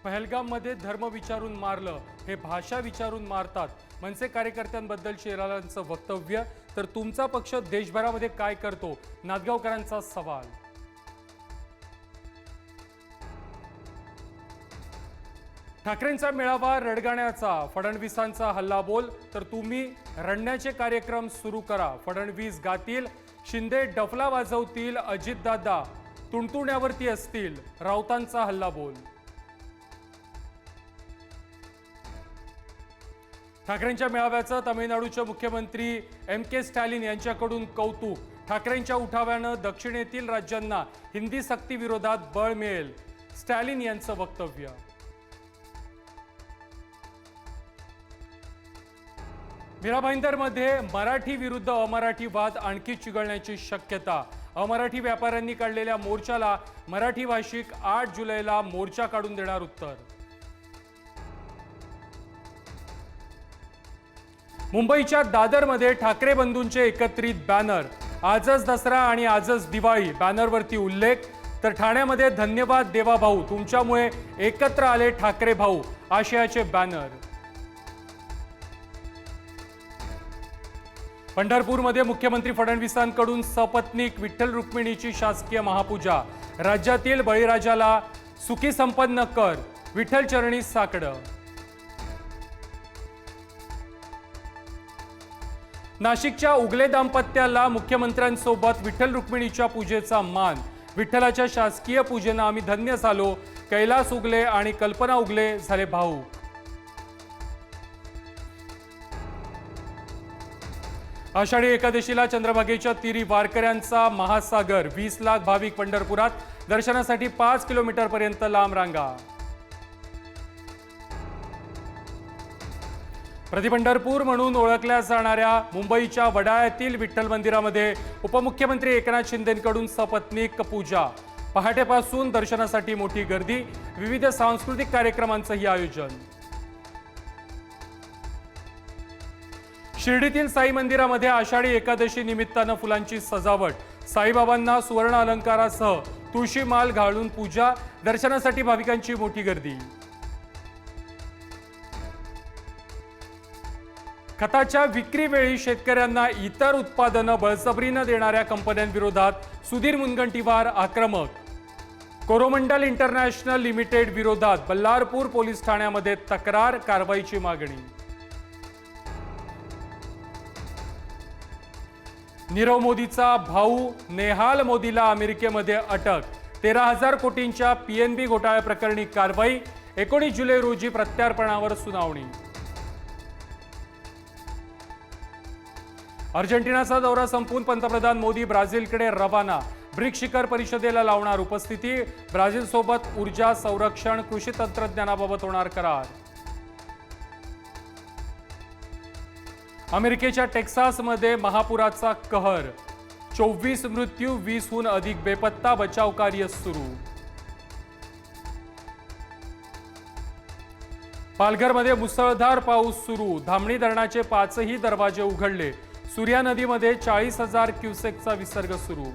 पहलगाममध्ये धर्म विचारून मारलं, हे भाषा विचारून मारतात. मनसे कार्यकर्त्यांबद्दल शेलारांचं वक्तव्य. तर तुमचा पक्ष देशभरामध्ये काय करतो, नांदगावकरांचा सवाल. ठाकरेंचा मेळावा रडगाण्याचा, फडणवीसांचा हल्लाबोल. तर तुम्ही रडण्याचे कार्यक्रम सुरू करा, फडणवीस गातील. शिंदे डफला वाजवतील, अजितदादा तुणतुण्यावरती असतील. राऊतांचा हल्लाबोल. ठाकरेंच्या मेळाव्याचं तमिळनाडूचे मुख्यमंत्री के स्टॅलिन यांच्याकडून कौतुक. ठाकरेंच्या उठाव्यानं दक्षिणेतील राज्यांना हिंदी सक्ती विरोधात बळ मिळेल, स्टॅलिन यांचं वक्तव्य. मीरा भाईंदरमध्ये मराठी विरुद्ध अमराठी वाद आणखी चिघळण्याची शक्यता. अमराठी व्यापाऱ्यांनी काढलेल्या मोर्चाला मराठी भाषिक 8 जुलैला मोर्चा काढून देणार उत्तर. मुंबईच्या दादरमध्ये ठाकरे बंधूंचे एकत्रित बॅनर. आजच दसरा आणि आजच दिवाळी, बॅनरवरती उल्लेख. तर ठाण्यामध्ये धन्यवाद देवा भाऊ, तुमच्यामुळे एकत्र आले ठाकरे भाऊ, आशयाचे बॅनर. पंढरपूरमध्ये मुख्यमंत्री फडणवीसांकडून सपत्नीक विठ्ठल रुक्मिणीची शासकीय महापूजा. राज्यातील बळीराजाला सुखी संपन्न कर, विठ्ठल चरणी साकडं. नाशिकच्या उगले दाम्पत्याला मुख्यमंत्र्यांसोबत विठ्ठल रुक्मिणीच्या पूजेचा मान. विठ्ठलाच्या शासकीय पूजेनं आम्ही धन्य झालो, कैलास उगले आणि कल्पना उगले झाले भाऊ. आषाढी एकादशीला चंद्रभागेच्या तीरी वारकऱ्यांचा महासागर. 20 लाख भाविक पंढरपुरात, दर्शनासाठी 5 किलोमीटर पर्यंत लांब रांगा. प्रतिपंढरपूर म्हणून ओळखल्या जाणाऱ्या मुंबईच्या वडाळ्यातील विठ्ठल मंदिरामध्ये उपमुख्यमंत्री एकनाथ शिंदेंकडून सपत्नीक पूजा. पहाटेपासून दर्शनासाठी मोठी गर्दी, विविध सांस्कृतिक कार्यक्रमांचंही आयोजन. शिर्डीतील साई मंदिरामध्ये आषाढी एकादशी निमित्तानं फुलांची सजावट. साईबाबांना सुवर्ण अलंकारासह तुळशी माल घालून पूजा, दर्शनासाठी भाविकांची मोठी गर्दी. खताच्या विक्रीवेळी शेतकऱ्यांना इतर उत्पादनं बळजबरीनं देणाऱ्या कंपन्यांविरोधात सुधीर मुनगंटीवार आक्रमक. कोरोमंडल इंटरनॅशनल लिमिटेड विरोधात बल्लारपूर पोलीस ठाण्यामध्ये तक्रार, कारवाईची मागणी. नीरव मोदीचा भाऊ नेहाल मोदीला अमेरिकेमध्ये अटक. 13,000 कोटींच्या PNB घोटाळ्याप्रकरणी कारवाई. 19 जुलै रोजी प्रत्यार्पणावर सुनावणी. अर्जेंटिनाचा दौरा संपून पंतप्रधान मोदी ब्राझीलकडे रवाना. ब्रिक्स शिखर परिषदेला लावणार उपस्थिती. ब्राझीलसोबत ऊर्जा, संरक्षण, कृषी तंत्रज्ञानाबाबत होणार करार. अमेरिकेच्या टेक्सासमध्ये महापुराचा कहर. 24 मृत्यू, 20हून अधिक बेपत्ता, बचाव कार्य सुरू. पालघरमध्ये मुसळधार पाऊस सुरू. धामणी धरणाचे 5ही दरवाजे उघडले. सूर्या नदीमध्ये 40,000 क्युसेकचा विसर्ग सुरू.